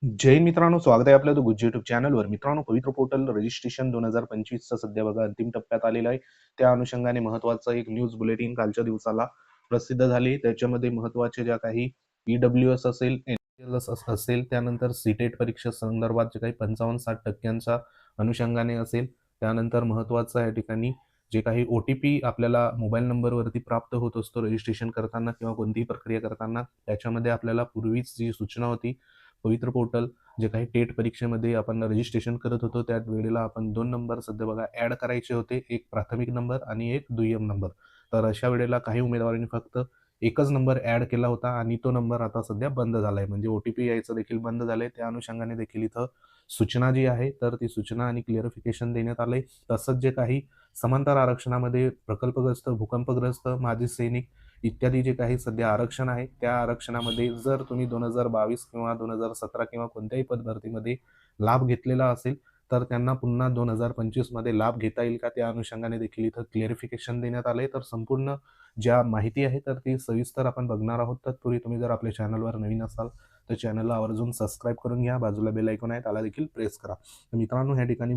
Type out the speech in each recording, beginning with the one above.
जय मित्रांनो, स्वागत आहे आपलं गुज्जी युट्यूब चॅनलवर. मित्रांनो, पवित्र पोर्टल रजिस्ट्रेशन 2025चा सध्या बघा अंतिम टप्प्यात आलेला आहे. त्या अनुषंगाने महत्त्वाचं एक न्यूज बुलेटिन कालच्या दिवसाला प्रसिद्ध झाली. त्याच्यामध्ये महत्त्वाचे ज्या काही EWS असेल, NCLS असेल, त्यानंतर सीटेट परीक्षा संदर्भात जे काही 55-60% अनुषंगाने असेल, त्यानंतर महत्त्वाचं या ठिकाणी जे काही OTP आपल्याला मोबाईल नंबरवरती प्राप्त होत असतो रजिस्ट्रेशन करताना किंवा कोणतीही प्रक्रिया करताना, त्याच्यामध्ये आपल्याला पूर्वीच जी सूचना होती पवित्र पोर्टल जे काही टेट परीक्षेमध्ये आपण रजिस्ट्रेशन करत होतो त्या वेळेला आपण 2 नंबर सध्या बघा ॲड करायचे होते. एक प्राथमिक नंबर आणि एक दुय्यम नंबर. तर अशा वेळेला काही उमेदवारांनी फक्त एकच नंबर ॲड केला होता आणि तो नंबर आता सध्या बंद झालाय. म्हणजे OTP यायचं देखील बंद झालंय. त्या अनुषंगाने देखील इथं सूचना जी आहे तर ती सूचना आणि क्लिअरिफिकेशन देण्यात आलंय. तसंच जे काही समांतर आरक्षणामध्ये प्रकल्पग्रस्त, भूकंपग्रस्त, माजी सैनिक इत्यादी जे काही सध्या आरक्षण आहे त्या आरक्षणामध्ये जर तुम्ही 2022 किंवा 2017 किंवा कोणत्याही पदभरतीमध्ये लाभ घेतलेला असेल तर त्यांना पुन्हा 2025 मध्ये लाभ घेता येईल का, त्या अनुषंगाने देखील इथं क्लिअरिफिकेशन देण्यात आलंय. तर संपूर्ण ज्या माहिती आहे तर ती सविस्तर आपण बघणार आहोत. तत्पूर्वी तुम्ही जर आपल्या चॅनलवर नवीन असाल तर चॅनलला आवर्जून सबस्क्राईब करून घ्या. बाजूला बेल आयकॉन आहे त्याला देखील प्रेस करा. तर मित्रांनो, ह्या ठिकाणी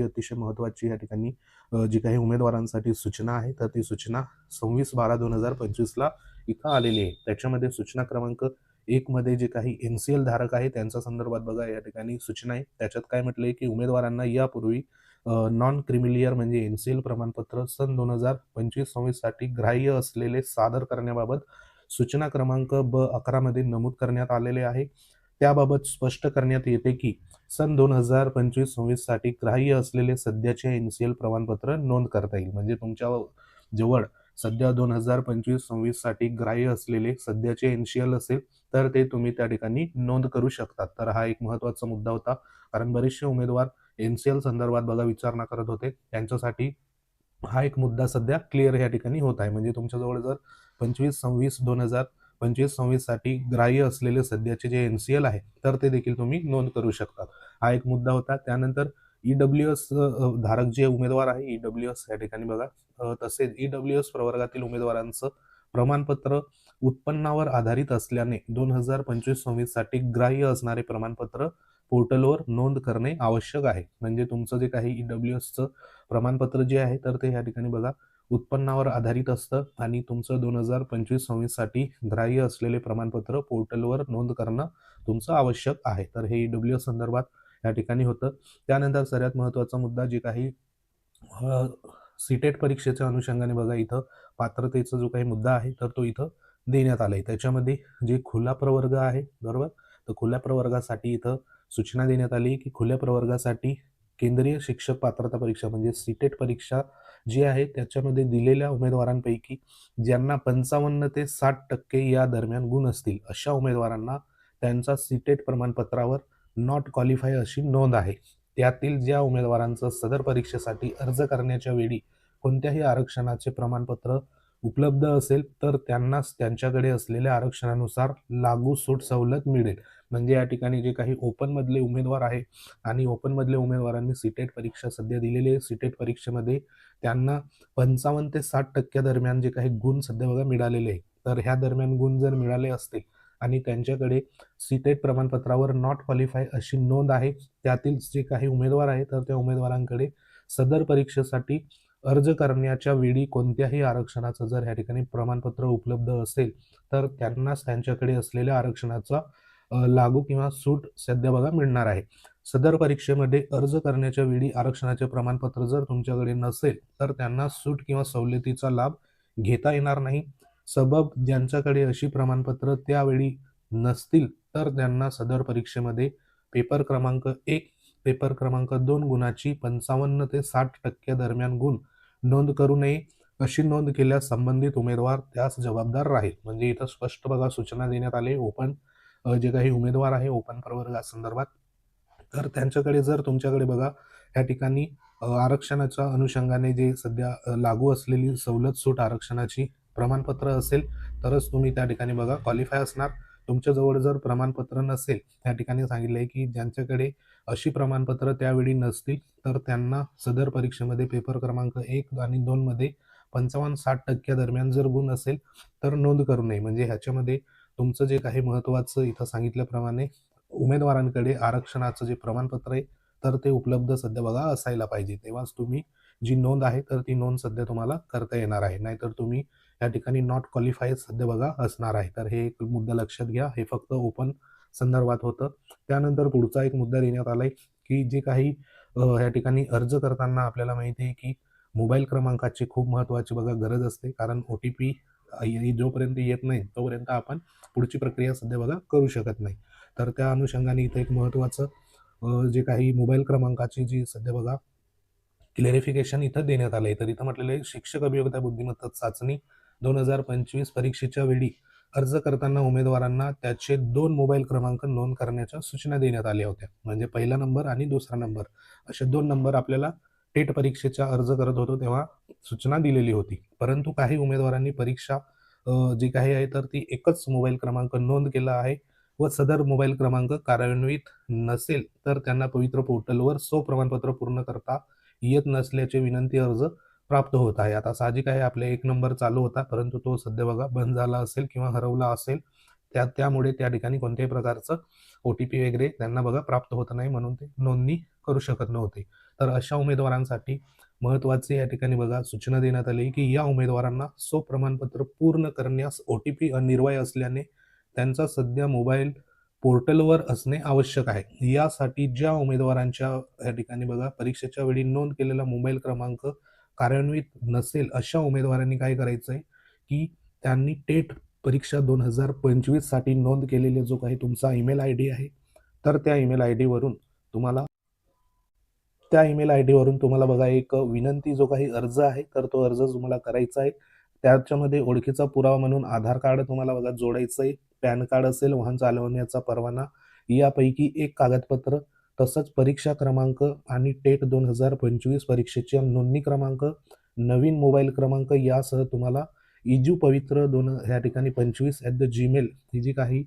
अतिशय महत्त्वाची या ठिकाणी जी काही उमेदवारांसाठी सूचना आहे तर ती सूचना 26/12/2025 इथं आलेली आहे. त्याच्यामध्ये सूचना क्रमांक 1 मध्ये जे काही NCL धारक आहे त्यांच्या संदर्भात बघा या ठिकाणी सूचना आहे. त्याच्यात काय म्हटलंय की उमेदवारांना यापूर्वी नॉन क्रिमिलियर म्हणजे NCL प्रमाणपत्र सन 2025-26 साठी ग्राह्य असलेले सादर करण्याबाबत सूचना क्रमांक B11 मध्ये नमूद करण्यात आलेले आहे. त्याबाबत स्पष्ट करण्यात येते की सन 2025-26 साठी ग्राह्य असलेले सध्याचे NCL प्रमाणपत्र नोंद करता येईल. म्हणजे तुमच्या जवळ सध्या 2025-26 साठी ग्राह्य असलेले सध्याचे NCL असेल तर ते तुम्ही त्या ठिकाणी नोंद करू शकतात. तर हा एक महत्त्वाचा मुद्दा होता. कारण बरेचसे उमेदवार NCL संदर्भात बघा विचारणा करत होते. त्यांच्यासाठी हा एक मुद्दा सध्या क्लिअर या ठिकाणी होत आहे. म्हणजे तुमच्याजवळ जर 2025 साठी ग्राह्य असलेले सध्याचे जे NCL आहे तर ते देखील तुम्ही नोंद करू शकता. हा एक मुद्दा होता. त्यानंतर EWS धारक जे उमेदवार आहे EWS या ठिकाणी बघा तसेच EWS प्रवर्गातील उमेदवारांचं प्रमाणपत्र उत्पन्नावर आधारित असल्याने 2025-26 साठी ग्राह्य असणारे प्रमाणपत्र पोर्टलवर नोंद करणे आवश्यक आहे. म्हणजे तुमचं जे काही EWSचं प्रमाणपत्र जे आहे तर ते या ठिकाणी बघा उत्पन्नावर आधारित असतं आणि तुमचं 2025-26 साठी ग्राह्य असलेले प्रमाणपत्र पोर्टलवर नोंद करणं तुमचं आवश्यक आहे. तर हे EWS संदर्भात या ठिकाणी होतं. त्यानंतर सर्वात महत्त्वाचा मुद्दा जे काही सीटेट परीक्षेच्या अनुषंगाने बघा इथं पात्रतेचा जो काही मुद्दा आहे तर तो इथं देण्यात आलाय. त्याच्यामध्ये जे खुला प्रवर्ग आहे बरोबर, तर खुल्या प्रवर्गासाठी इथं सूचना देण्यात आली की खुल्या प्रवर्गासाठी केंद्रीय शिक्षक पात्रता परीक्षा म्हणजे सीटेट परीक्षा जी आहे त्याच्यामध्ये दिलेल्या उमेदवारांपैकी ज्यांना 55 ते 60% या दरम्यान गुण असतील अशा उमेदवारांना त्यांचा सीटेट प्रमाणपत्रावर नॉट क्वालिफाय अशी नोंद आहे. त्यातील ज्या उमेदवारांचं सदर परीक्षेसाठी अर्ज करण्याच्या वेळी कोणत्याही आरक्षणाचे प्रमाणपत्र उपलब्ध असेल तर त्यांनाच त्यांच्याकडे असलेल्या आरक्षणानुसार लागू सूट सवलत मिळेल. म्हणजे या ठिकाणी जे काही ओपनमधले उमेदवार आहे आणि ओपनमधल्या उमेदवारांनी सीटेट परीक्षा सध्या दिलेली आहे. सीटेट परीक्षेमध्ये त्यांना 55 ते 60% दरम्यान जे काही गुण सध्या बघा मिळालेले आहे. तर ह्या दरम्यान गुण जर मिळाले असतील आणि त्यांच्याकडे सीटेट प्रमाणपत्रावर नॉट क्वालिफाय अशी नोंद आहे, त्यातील जे काही उमेदवार आहे तर त्या उमेदवारांकडे सदर परीक्षेसाठी अर्ज करण्याच्या वेळी कोणत्याही आरक्षणाचं जर ह्या ठिकाणी प्रमाणपत्र उपलब्ध असेल तर त्यांनाच त्यांच्याकडे असलेल्या आरक्षणाचा लागू किंवा सूट सध्या बघा मिळणार आहे. सदर परीक्षेमध्ये अर्ज करण्याच्या वेळी आरक्षणाचे प्रमाणपत्र जर तुमच्याकडे नसेल तर त्यांना सूट किंवा सवलतीचा लाभ घेता येणार नाही. सबब ज्यांच्याकडे अशी प्रमाणपत्र त्यावेळी नसतील तर त्यांना सदर परीक्षेमध्ये पेपर क्रमांक 1, पेपर क्रमांक 2 गुणाची 55 ते 60% दरम्यान गुण नोंद करू नये. अशी नोंद केल्यास संबंधित उमेदवार त्यास जबाबदार राहील. म्हणजे इथं स्पष्ट बघा सूचना देण्यात आली ओपन जे काही उमेदवार आहे ओपन प्रवर्गासंदर्भात तर त्यांच्याकडे जर तुमच्याकडे बघा या ठिकाणी आरक्षणाच्या अनुषंगाने जे सध्या लागू असलेली सवलत सूट आरक्षणाची प्रमाणपत्र असेल तरच तुम्ही त्या ठिकाणी बघा क्वालिफाय असणार. तुमच्याजवळ जर प्रमाणपत्र नसेल त्या ठिकाणी सांगितलंय की ज्यांच्याकडे अशी प्रमाणपत्र त्यावेळी नसतील तर त्यांना सदर परीक्षेमध्ये पेपर क्रमांक 1 आणि 2 मध्ये 55-60% दरम्यान जर गुण असेल तर नोंद करू नये. म्हणजे ह्याच्यामध्ये तुमचं जे काही महत्त्वाचं इथं सांगितल्याप्रमाणे उमेदवारांकडे आरक्षणाचं जे प्रमाणपत्र आहे तर ते उपलब्ध सध्या बघा असायला पाहिजे. तेव्हाच तुम्ही जी नोंद आहे तर ती नोंद सध्या तुम्हाला करता येणार आहे. नाहीतर तुम्ही या ठिकाणी नॉट क्वालिफाईड सध्या बघा असणार आहे. तर हे एक मुद्दा लक्षात घ्या. हे फक्त ओपन संदर्भात होतं. त्यानंतर पुढचा एक मुद्दा देण्यात आलाय की जे काही या ठिकाणी अर्ज करताना आपल्याला माहिती आहे की मोबाईल क्रमांकाची खूप महत्त्वाची बघा गरज असते. कारण OTP जोपर्यंत येत नाही तोपर्यंत आपण पुढची प्रक्रिया सध्या बघा करू शकत नाही. तर त्या अनुषंगाने इथं एक महत्त्वाचं जे काही मोबाईल क्रमांकाची जी सध्या बघा क्लेरिफिकेशन इथं देण्यात आलंय. तर इथं म्हटलेलं आहे शिक्षक अभियोगिता बुद्धिमत्ता चाचणी 2025 परीक्षेच्या वेळी अर्ज करताना उमेदवारांना त्याचे 2 मोबाईल क्रमांक नोंद करण्याच्या सूचना देण्यात आल्या होत्या. म्हणजे पहिला नंबर आणि दुसरा नंबर असे 2 नंबर आपल्याला टेट परीक्षेचा अर्ज करत होतो तेव्हा सूचना दिलेली होती. परंतु काही उमेदवारांनी परीक्षा जी काही आहे तर ती एकच मोबाईल क्रमांक नोंद केला आहे व सदर मोबाईल क्रमांक कार्यान्वित नसेल तर त्यांना पवित्र पोर्टलवर प्रमाणपत्र पूर्ण करता येत नसल्याचे विनंती अर्ज प्राप्त होत आहे. आता साहजिक आहे आपले 1 नंबर चालू होता परंतु तो सध्या बघा बंद झाला असेल किंवा हरवला असेल. त्यामुळे त्या ठिकाणी कोणत्याही प्रकारचं OTP वगैरे त्यांना बघा प्राप्त होत नाही म्हणून ते नोंदणी करू शकत नव्हते. तर अशा उमेदवारांसाठी महत्त्वाचे या ठिकाणी बघा सूचना देण्यात आली की या उमेदवारांना प्रमाणपत्र पूर्ण करण्यास OTP अनिवार्य असल्याने त्यांचा सध्या मोबाईल पोर्टलवर असणे आवश्यक आहे. यासाठी ज्या उमेदवारांच्या या ठिकाणी बघा परीक्षेच्या वेळी नोंद केलेला मोबाईल क्रमांक कार्यान्वित नसेल अशा उमेदवारांनी काय करायचं आहे की त्यांनी टेट परीक्षा 2025 साठी नोंद केलेला जो काही तुमचा ईमेल ID आहे तर त्या ईमेल ID वरून तुम्हाला बघा एक विनंती जो काही अर्ज आहे तर तो अर्ज तुम्हाला करायचा आहे. त्याच्यामध्ये ओळखीचा पुरावा म्हणून आधार कार्ड तुम्हाला बघा जोडायचं आहे. पॅन कार्ड असेल, वाहन चालवण्याचा परवाना यापैकी एक कागदपत्र, तसंच परीक्षा क्रमांक आणि टेट 2025 परीक्षेचा नोंदणी क्रमांक, नवीन मोबाईल क्रमांक यासह तुम्हाला इजू पवित्र या ठिकाणी 25@gmail ही जी काही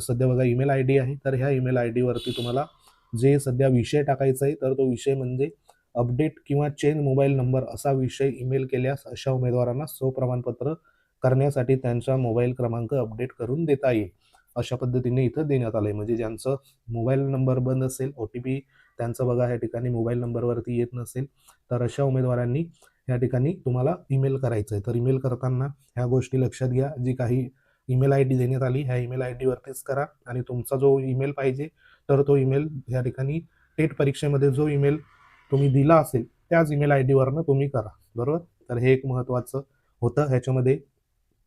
सध्या बघा ईमेल ID आहे तर ह्या ईमेल ID वरती तुम्हाला जे सध्या विषय टाकायचा आहे तर तो विषय म्हणजे अपडेट किंवा चेंज मोबाईल नंबर असा विषय ईमेल केल्यास अशा उमेदवारांना प्रमाणपत्र करण्यासाठी त्यांचा मोबाईल क्रमांक अपडेट करून देता येईल. अशा पद्धतीने इथं देण्यात आलंय. म्हणजे ज्यांचं मोबाईल नंबर बंद असेल, OTP त्यांचं बघा या ठिकाणी मोबाईल नंबरवरती येत नसेल तर अशा उमेदवारांनी या ठिकाणी तुम्हाला ईमेल करायचं आहे. तर ईमेल करताना ह्या गोष्टी लक्षात घ्या. जी काही ईमेल ID देण्यात आली ह्या ईमेल ID वरतीच करा आणि तुमचा जो ईमेल पाहिजे तर तो ईमेल या ठिकाणी टेट परीक्षेमध्ये जो ईमेल तुम्ही दिला असेल त्याच ईमेल ID वरनं तुम्ही करा. बरोबर? तर हे एक महत्त्वाचं होतं. ह्याच्यामध्ये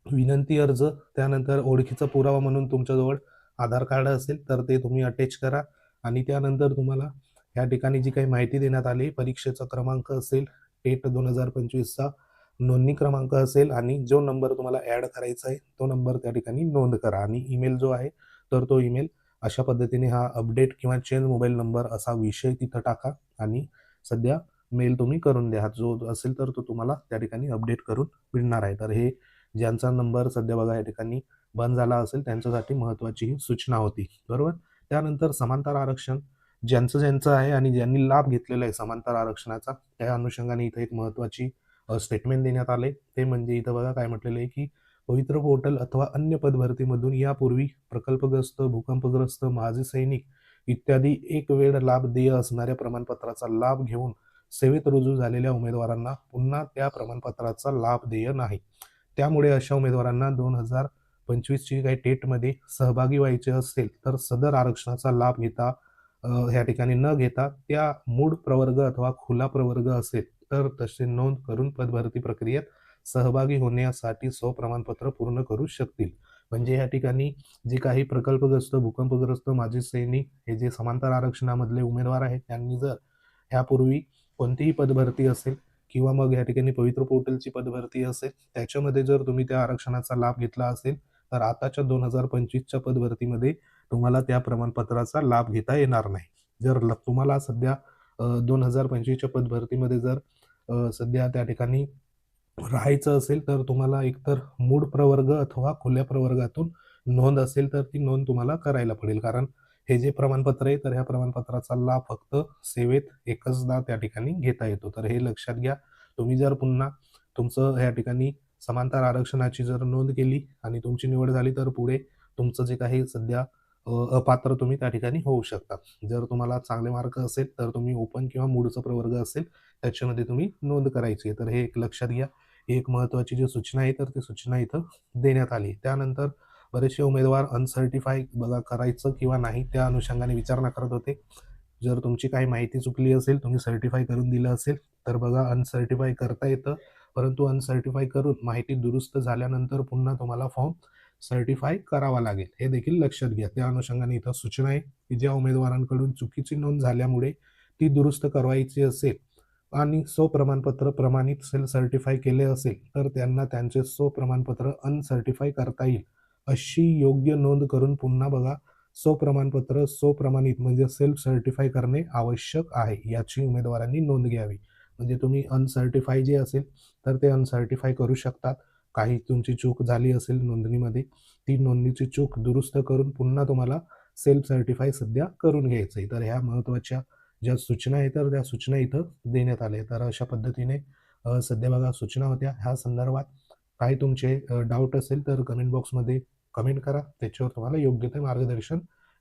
विनंती अर्ज, त्यानंतर ओळखीचा पुरावा म्हणून तुमच्याजवळ आधार कार्ड असेल तर ते तुम्ही अटॅच करा आणि त्यानंतर तुम्हाला या ठिकाणी जी काही माहिती देण्यात आली परीक्षेचा क्रमांक असेल, टेट 2025चा नोंदणी क्रमांक असेल आणि जो नंबर तुम्हाला ॲड करायचा आहे तो नंबर त्या ठिकाणी नोंद करा आणि ईमेल जो आहे तर तो ईमेल अशा पद्धतीने हा अपडेट किंवा चेंज मोबाईल नंबर असा विषय तिथं टाका आणि सध्या मेल तुम्ही करून द्या. जो असेल तर तो तुम्हाला त्या ठिकाणी अपडेट करून मिळणार आहे. तर हे ज्यांचा नंबर सध्या बघा या ठिकाणी बंद झाला असेल त्यांच्यासाठी महत्त्वाची ही सूचना होती. बरोबर? त्यानंतर समांतर आरक्षण ज्यांचं आहे आणि ज्यांनी लाभ घेतलेला आहे समांतर आरक्षणाचा त्या अनुषंगाने इथं एक महत्त्वाची स्टेटमेंट देण्यात आले. ते म्हणजे इथं बघा काय म्हटलेलं आहे की पवित्र पोर्टल अथवा अन्य पदभरतीमधून यापूर्वी प्रकल्पग्रस्त, भूकंपग्रस्त, माजी सैनिक इत्यादी एक वेळ लाभ देय असणाऱ्या प्रमाणपत्राचा लाभ घेऊन सेवेत रुजू झालेल्या उमेदवारांना पुन्हा त्या प्रमाणपत्राचा लाभ देय नाही. त्यामुळे अशा उमेदवारांना 2025ची काही टेटमध्ये सहभागी व्हायचे असेल तर सदर आरक्षणाचा लाभ ह्या ठिकाणी न घेता त्या मूळ प्रवर्ग अथवा खुला प्रवर्ग असेल तर तसे नोंद करून पदभरती प्रक्रियेत सहभागी होण्यासाठी प्रमाणपत्र पूर्ण करू शकतील. म्हणजे या ठिकाणी जे काही प्रकल्पग्रस्त, भूकंपग्रस्त, माजी सैनिक हे जे समांतर आरक्षणामधले उमेदवार आहेत त्यांनी जर ह्यापूर्वी कोणतीही पदभरती असेल किंवा मग या ठिकाणी पवित्र पोर्टलची पदभरती असेल त्याच्यामध्ये जर तुम्ही त्या आरक्षणाचा लाभ घेतला असेल तर आताच्या 2025च्या पदभरतीमध्ये तुम्हाला त्या प्रमाणपत्राचा लाभ घेता येणार नाही. जर तुम्हाला सध्या 2025च्या पदभरतीमध्ये जर सध्या त्या ठिकाणी राहायचं असेल तर तुम्हाला एकतर मूळ प्रवर्ग अथवा खुल्या प्रवर्गातून नोंद असेल तर ती नोंद तुम्हाला करायला पडेल. कारण हे जे प्रमाणपत्र आहे तर ह्या प्रमाणपत्राचा लाभ फक्त सेवेत एकचदा त्या ठिकाणी घेता येतो. तर हे लक्षात घ्या. तुम्ही जर पुन्हा तुमचं या ठिकाणी समांतर आरक्षणाची जर नोंद केली आणि तुमची निवड झाली तर पुढे तुमचं जे काही सध्या अपात्र तुम्ही त्या ठिकाणी होऊ शकता. जर तुम्हाला चांगले मार्क असेल तर तुम्ही ओपन किंवा मूळचा प्रवर्ग असेल त्याच्यामध्ये तुम्ही नोंद करायची आहे. तर हे एक लक्षात घ्या. ही एक महत्त्वाची जी सूचना आहे तर ती सूचना इथं देण्यात आली. त्यानंतर बरेचसे उमेदवार अनसर्टिफाय बघा करायचं किंवा नाही त्या अनुषंगाने विचारणा करत होते. जर तुमची काही माहिती चुकली असेल, तुम्ही सर्टिफाय करून दिलं असेल, तर बघा अनसर्टिफाय करता येतं. परंतु अनसर्टिफाय करून माहिती दुरुस्त झाल्यानंतर पुन्हा तुम्हाला फॉर्म सर्टिफाय करावा लागेल. हे देखील लक्षात घ्या. त्या अनुषंगाने इथं सूचना आहे, की ज्या उमेदवारांकडून चुकीची नोंद झाल्यामुळे ती दुरुस्त करवायची असेल आणि स्वप्रमाणपत्र प्रमाणित सेल्फ सर्टिफाय केले असेल, तर त्यांना त्यांचे स्वप्रमाणपत्र अनसर्टिफाय करता येईल. अशी योग्य नोंद करून पुन्हा बघा स्वप्रमाणपत्र स्वप्रमाणित म्हणजे सेल्फ सर्टिफाय करणे आवश्यक आहे. याची उमेदवारांनी नोंद घ्यावी. म्हणजे तुम्ही अनसर्टिफाय जे असेल, तर ते अनसर्टिफाय करू शकतात. काही तुमची चूक झाली असेल नोंदणीमध्ये, ती नोंदणीची चूक दुरुस्त करून पुन्हा तुम्हाला सेल्फ सर्टिफाय सध्या करून घ्यायचं आहे. तर ह्या महत्त्वाच्या ज्या सूचना आहेत, तर त्या सूचना इथं देण्यात आल्या. तर अशा पद्धतीने सध्या बघा सूचना होत्या. ह्या संदर्भात काही तुमचे डाऊट असेल तर कमेंट बॉक्समध्ये कमेंट करा. त्याच्यावर तुम्हाला योग्य ते मार्गदर्शन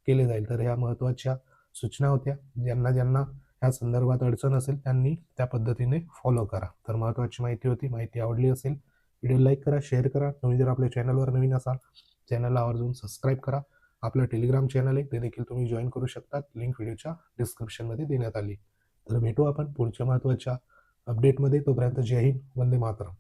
केले जाईल. तर ह्या महत्त्वाच्या सूचना होत्या. ज्यांना ह्या संदर्भात अडचण असेल त्यांनी त्या पद्धतीने फॉलो करा. तर महत्त्वाची माहिती होती. माहिती आवडली असेल व्हिडिओ लाईक करा, शेअर करा. तुम्ही जर आपल्या चॅनलवर नवीन असाल, चॅनलला आवर्जून सबस्क्राईब करा. आपलं टेलिग्राम चॅनल आहे, ते देखील तुम्ही जॉइन करू शकता. लिंक व्हिडिओच्या डिस्क्रिप्शनमध्ये देण्यात आली. तर भेटू आपण पुढच्या महत्त्वाच्या अपडेटमध्ये. तोपर्यंत जय हिंद, वंदे मातरम.